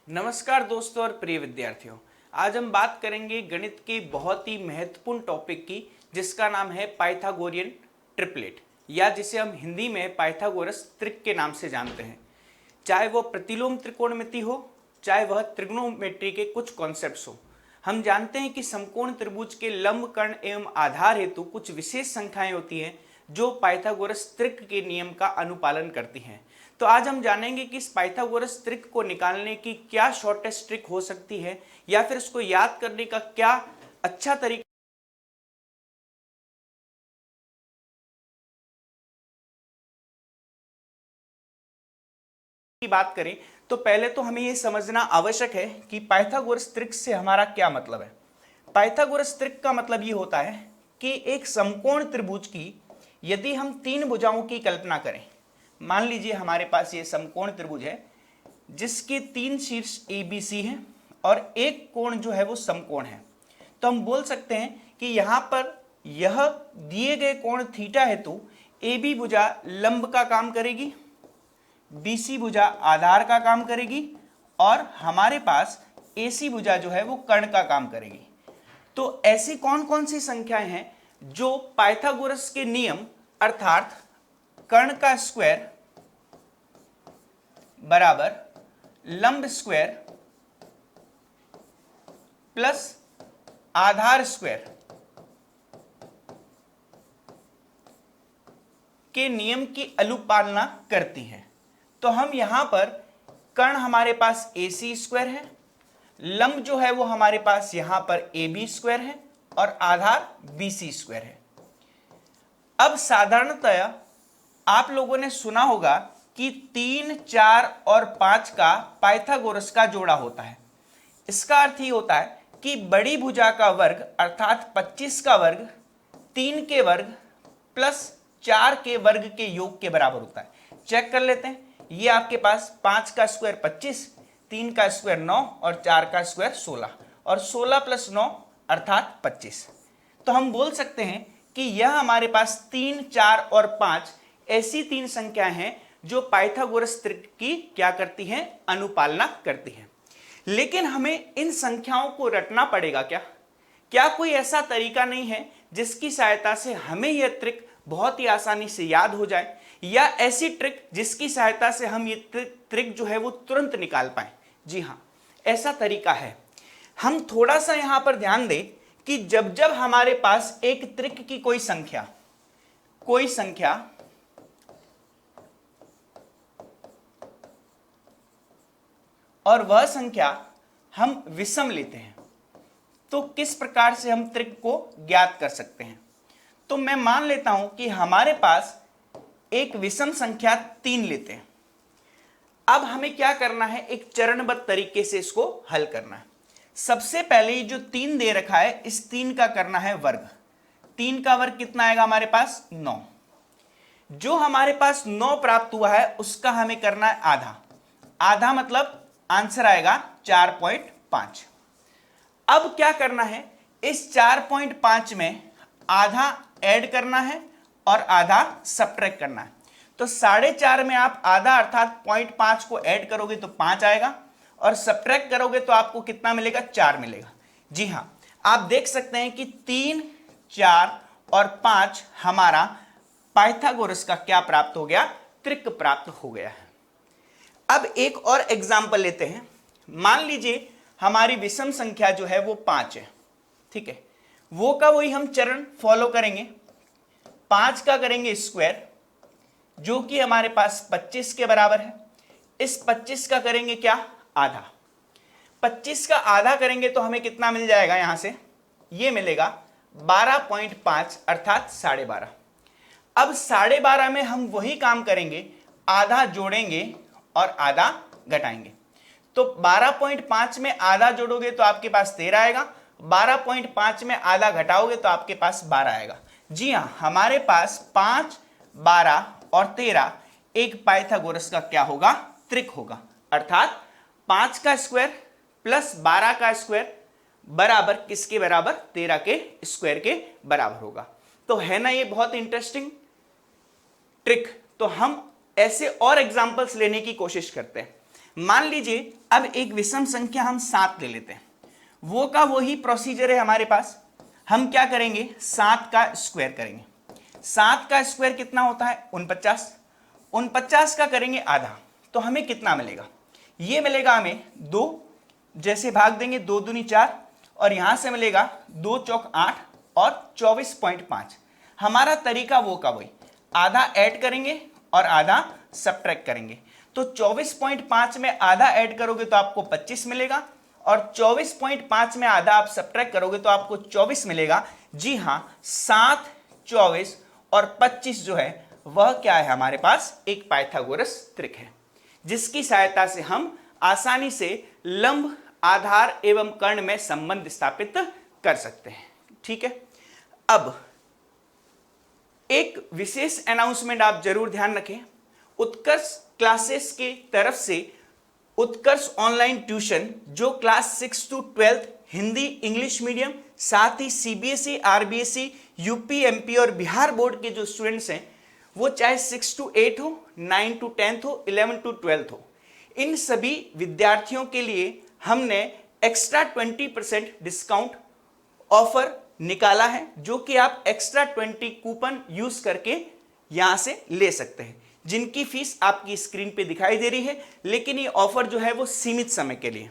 नमस्कार दोस्तों और प्रिय विद्यार्थियों। आज हम बात करेंगे गणित के बहुत ही महत्वपूर्ण टॉपिक की, जिसका नाम है पाइथागोरियन ट्रिपलेट, या जिसे हम हिंदी में पाइथागोरस त्रिक के नाम से जानते हैं। चाहे वो प्रतिलोम त्रिकोणमिति हो, चाहे वह त्रिग्नोमेट्री के कुछ कॉन्सेप्ट्स हो, हम जानते हैं कि समकोण त्रिभुज के लंब, कर्ण एवं आधार हेतु कुछ विशेष संख्याएं होती हैं जो पाइथागोरस त्रिक के नियम का अनुपालन करती हैं। तो आज हम जानेंगे कि इस पाइथागोरस त्रिक को निकालने की क्या शॉर्टेस्ट ट्रिक हो सकती है, या फिर इसको याद करने का क्या अच्छा तरीका की बात करें। तो पहले तो हमें यह समझना आवश्यक है कि पाइथागोरस त्रिक से हमारा क्या मतलब है। पाइथागोरस त्रिक का मतलब ये होता है कि एक समकोण त्रिभुज की यदि हम तीन भुजाओं की कल्पना करें, मान लीजिए हमारे पास ये समकोण त्रिभुज है जिसके तीन शीर्ष ABC हैं और एक कोण जो है वो समकोण है, तो हम बोल सकते हैं कि यहां पर यह दिए गए कोण थीटा हेतु AB भुजा लंब का काम करेगी, BC भुजा आधार का काम करेगी और हमारे पास AC भुजा जो है वो कर्ण का काम करेगी। तो ऐसी कौन कौन सी संख्याएं हैं जो पाइथागोरस के नियम अर्थात कर्ण का स्क्वायर बराबर लंब स्क्वायर प्लस आधार स्क्वायर के नियम की अनुपालना करती हैं। तो हम यहां पर कर्ण हमारे पास AC स्क्वायर है, लंब जो है वो हमारे पास यहां पर AB स्क्वायर है और आधार BC स्क्वायर है। अब साधारणतया आप लोगों ने सुना होगा कि 3, 4 और 5 का पाइथागोरस का जोड़ा होता है। इसका अर्थ ही होता है कि बड़ी भुजा का वर्ग अर्थात 25 का वर्ग 3 के वर्ग प्लस 4 के वर्ग के योग के बराबर होता है। चेक कर लेते हैं। ये आपके पास 5 का स्क्वायर 25, 3 का स्क्वायर 9 और 4 का स्क्वायर 16 और 16 प्लस 9 अर्थात 25। तो हम बोल सकते हैं कि यह हमारे पास 3, 4 और 5 ऐसी तीन संख्याएं हैं जो पाइथागोरस त्रिक की क्या करती हैं, अनुपालना करती हैं। लेकिन हमें इन संख्याओं को रटना पड़ेगा क्या कोई ऐसा तरीका नहीं है जिसकी सहायता से हमें यह त्रिक बहुत ही आसानी से याद हो जाए, या ऐसी ट्रिक जिसकी सहायता से हम ये त्रिक जो है वो तुरंत निकाल पाए? जी हां, ऐसा तरीका है। हम थोड़ा सा यहां पर ध्यान दें कि जब जब हमारे पास एक त्रिक की कोई संख्या और वह संख्या हम विषम लेते हैं, तो किस प्रकार से हम त्रिक को ज्ञात कर सकते हैं। तो मैं मान लेता हूं कि हमारे पास एक विषम संख्या 3 लेते हैं। अब हमें क्या करना है, एक चरणबद्ध तरीके से इसको हल करना है। सबसे पहले ये जो 3 दे रखा है, इस 3 का करना है वर्ग। 3 का वर्ग कितना आएगा हमारे पास? 9। जो हमारे पास 9 प्राप्त हुआ है उसका हमें करना है आधा। आधा मतलब आंसर आएगा 4.5। अब क्या करना है, इस 4.5 में आधा ऐड करना है और आधा सब्ट्रैक्ट करना है। तो 4.5 में आप आधा अर्थात 0.5 को ऐड करोगे तो 5 आएगा और सब्ट्रैक्ट करोगे तो आपको कितना मिलेगा? 4 मिलेगा। जी हां, आप देख सकते हैं कि 3, 4 और 5 हमारा पाइथागोरस का क्या प्राप्त हो गया? त्रिक प्राप्त हो गया है। अब एक और एग्जाम्पल लेते हैं। मान लीजिए हमारी विषम संख्या जो है वो 5 है, ठीक है। वो का वही हम चरण फॉलो करेंगे। 5 का करेंगे स्क्वायर, जो कि हमारे पास 25 के बराबर है। इस 25 का करेंगे क्या? आधा। 25 का आधा करेंगे तो हमें कितना मिल जाएगा? यहां से ये मिलेगा 12.5 अर्थात 12.5। अब 12.5 में हम वही काम करेंगे, आधा जोड़ेंगे और आधा घटाएंगे। तो 12.5 में आधा जोड़ोगे तो आपके पास 13 आएगा, 12.5 में आधा घटाओगे तो आपके पास 12 आएगा। जी हां, हमारे पास 5, 12 और 13 एक पाइथागोरस का क्या होगा? त्रिक होगा। अर्थात 5 का स्क्वायर प्लस 12 का स्क्वायर बराबर किसके बराबर? 13 के स्क्वायर के बराबर होगा। तो है ना ये बहुत इंटरेस्टिंग ट्रिक। तो हम ऐसे और एग्जाम्पल्स लेने की कोशिश करते हैं। मान लीजिए अब एक विषम संख्या हम 7 ले लेते हैं, वो का वही प्रोसीजर है हमारे पास। हम क्या करेंगे, 7 का स्क्वायर करेंगे। 7 का स्क्वायर कितना होता है, 49। 49 का करेंगे आधा, तो हमें कितना मिलेगा, ये मिलेगा हमें 2, जैसे भाग देंगे 2 दूनी 4, और यहां से मिलेगा 2 चौक 8 और 24.5। हमारा तरीका वो का वही, आधा ऐड करेंगे और आधा सब्ट्रैक्ट करेंगे। तो 24.5 में आधा ऐड करोगे तो आपको 25 मिलेगा, और 24.5 में आधा आप सब्ट्रैक्ट करोगे तो आपको 24 मिलेगा। जी हां, 7, 24 और 25 जो है वह क्या है, हमारे पास एक पाइथागोरस त्रिक है, जिसकी सहायता से हम आसानी से लंब, आधार एवं कर्ण में संबंध स्थापित कर सकते हैं। ठीक है, अब एक विशेष अनाउंसमेंट आप जरूर ध्यान रखें। उत्कर्ष क्लासेस के तरफ से उत्कर्ष ऑनलाइन ट्यूशन, जो class 6 to 12 Hindi English medium, साथ ही सीबीएसई, आरबीएसई, यूपी, एमपी और बिहार बोर्ड के जो स्टूडेंट्स हैं, वो चाहे 6 to 8 हो, 9 to 10 हो, 11 to 12 हो, इन सभी विद्यार्थियों के लिए हमने एक्स्ट्रा 20% डिस्काउंट ऑफर निकाला है, जो कि आप एक्स्ट्रा 20 कूपन यूज करके यहां से ले सकते हैं, जिनकी फीस आपकी स्क्रीन पे दिखाई दे रही है। लेकिन ये ऑफर जो है वो सीमित समय के लिए।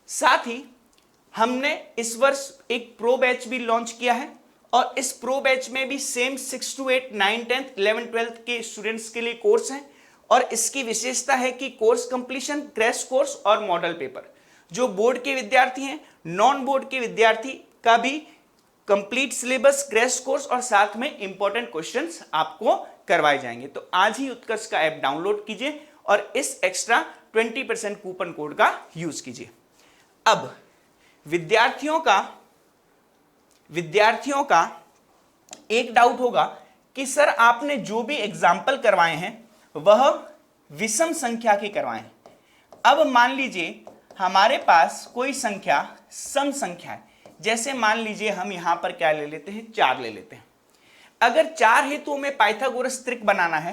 साथ ही हमने इस वर्ष एक प्रो बैच भी लॉन्च किया है, और इस प्रो बैच में भी सेम 6 to 8, 9, 10, 11, 12 के स्टूडेंट्स के लिए कोर्स है। और इसकी विशेषता है कि कोर्स कंप्लीशन, क्रैश कोर्स और मॉडल पेपर, जो बोर्ड के विद्यार्थी हैं, नॉन बोर्ड के विद्यार्थी का भी कंप्लीट सिलेबस, क्रैश कोर्स और साथ में इंपॉर्टेंट क्वेश्चंस आपको करवाए जाएंगे। तो आज ही उत्कर्ष का ऐप डाउनलोड कीजिए और इस एक्स्ट्रा 20% कूपन कोड का यूज कीजिए। अब विद्यार्थियों का एक डाउट होगा कि सर आपने जो भी एग्जाम्पल करवाए हैं वह विषम संख्या के करवाए हैं। अब मान लीजिए हमारे पास कोई संख्या सम संख्या है, जैसे मान लीजिए हम यहां पर क्या ले लेते हैं, 4 ले लेते हैं। अगर 4 है तो हमें पाइथागोरस त्रिक बनाना है,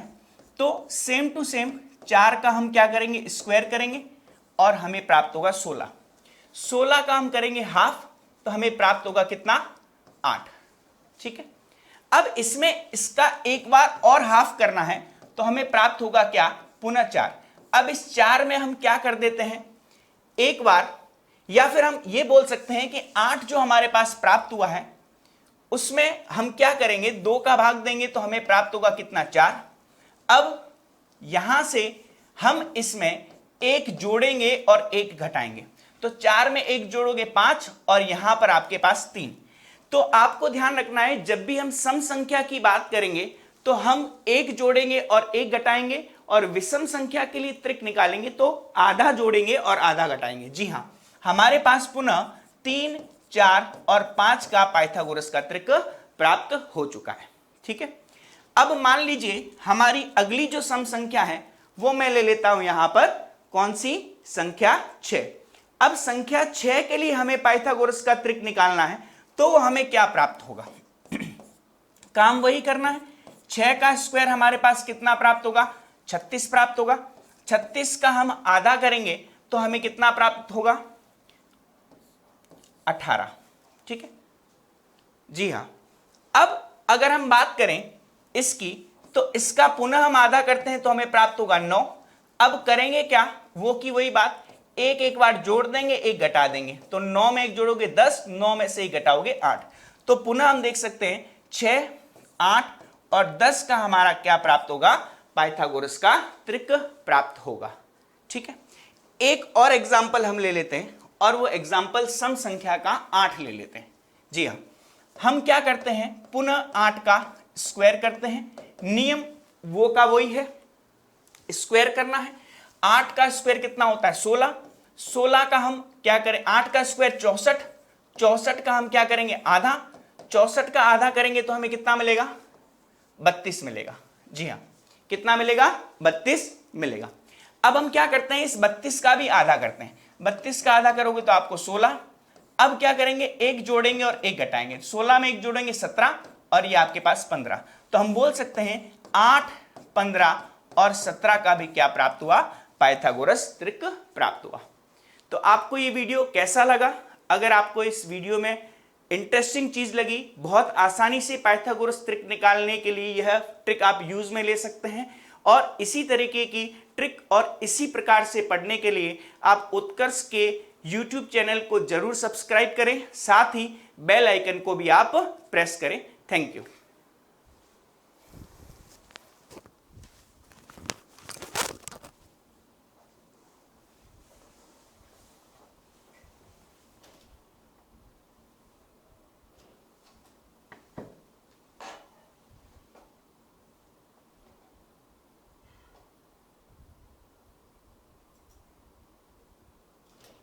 तो सेम टू सेम 4 का हम क्या करेंगे, स्क्वायर करेंगे और हमें प्राप्त होगा 16। 16 का हम करेंगे हाफ, तो हमें प्राप्त होगा कितना, 8। ठीक है, अब इसमें इसका एक बार और हाफ करना है, तो हमें प्राप्त होगा क्या, पुनः 4। अब इस 4 में हम क्या कर देते हैं, एक बार, या फिर हम ये बोल सकते हैं कि 8 जो हमारे पास प्राप्त हुआ है उसमें हम क्या करेंगे, 2 का भाग देंगे तो हमें प्राप्त होगा कितना, 4। अब यहां से हम इसमें 1 जोड़ेंगे और 1 घटाएंगे, तो 4 में 1 जोड़ोगे 5 और यहां पर आपके पास 3। तो आपको ध्यान रखना है, जब भी हम सम संख्या की बात करेंगे तो हम 1 जोड़ेंगे और 1 घटाएंगे, और विषम संख्या के लिए त्रिक निकालेंगे तो आधा जोड़ेंगे और आधा घटाएंगे। जी हां, हमारे पास पुनः 3, 4 और 5 का पाइथागोरस का त्रिक प्राप्त हो चुका है। ठीक है, अब मान लीजिए हमारी अगली जो सम संख्या है वो मैं ले लेता हूं यहां पर, कौन सी, संख्या 6। अब संख्या 6 के लिए हमें पाइथागोरस का त्रिक निकालना है, तो हमें क्या प्राप्त होगा, काम वही करना है। 6 का स्क्वायर हमारे पास कितना प्राप्त होगा, 36 प्राप्त होगा। 36 का हम आधा करेंगे तो हमें कितना प्राप्त होगा, 18। ठीक है, जी हां। अब अगर हम बात करें इसकी, तो इसका पुनः हम आधा करते हैं तो हमें प्राप्त होगा 9। अब करेंगे क्या, वो की वही बात, एक बार जोड़ देंगे, 1 घटा देंगे, तो 9 में 1 जोड़ोगे 10, 9 में से 1 घटाओगे 8। तो पुनः हम देख सकते हैं 6, 8 और 10 का हमारा क्या प्राप्त होगा, पाइथागोरस का त्रिक प्राप्त होगा। ठीक है, एक और एग्जाम्पल हम ले लेते हैं, और वो एग्जाम्पल सम संख्या का 8 ले लेते हैं। जी हाँ, हम क्या करते हैं, पुनः 8 का स्क्वायर करते हैं। नियम वो का वही है, स्क्वायर करना है। 8 का स्क्वायर कितना होता है, 16। 16 का हम क्या करें, 8 का स्क्वायर 64। 64 का हम क्या करेंगे, आधा। 64 का आधा करेंगे तो हमें कितना मिलेगा, 32 मिलेगा। जी हाँ, कितना मिलेगा, 32 मिलेगा। अब हम क्या करते हैं, इस 32 का भी आधा करते हैं। 32 का आधा करोगे तो आपको 16। अब क्या करेंगे, 1 जोड़ेंगे और 1 घटाएंगे। 16 में 1 जोड़ेंगे 17 और ये आपके पास 15। तो हम बोल सकते हैं 8, 15 और 17 का भी क्या प्राप्त हुआ, पाइथागोरस त्रिक प्राप्त हुआ। तो आपको ये वीडियो कैसा लगा? अगर आपको इस वीडियो में इंटरेस्टिंग चीज लगी, बहुत आसानी से पाइथागोरस त्रिक निकालने के लिए यह ट्रिक आप यूज में ले सकते हैं, और इसी तरीके की ट्रिक और इसी प्रकार से पढ़ने के लिए आप उत्कर्ष के YouTube चैनल को जरूर सब्सक्राइब करें, साथ ही बेल आइकन को भी आप प्रेस करें। Thank you.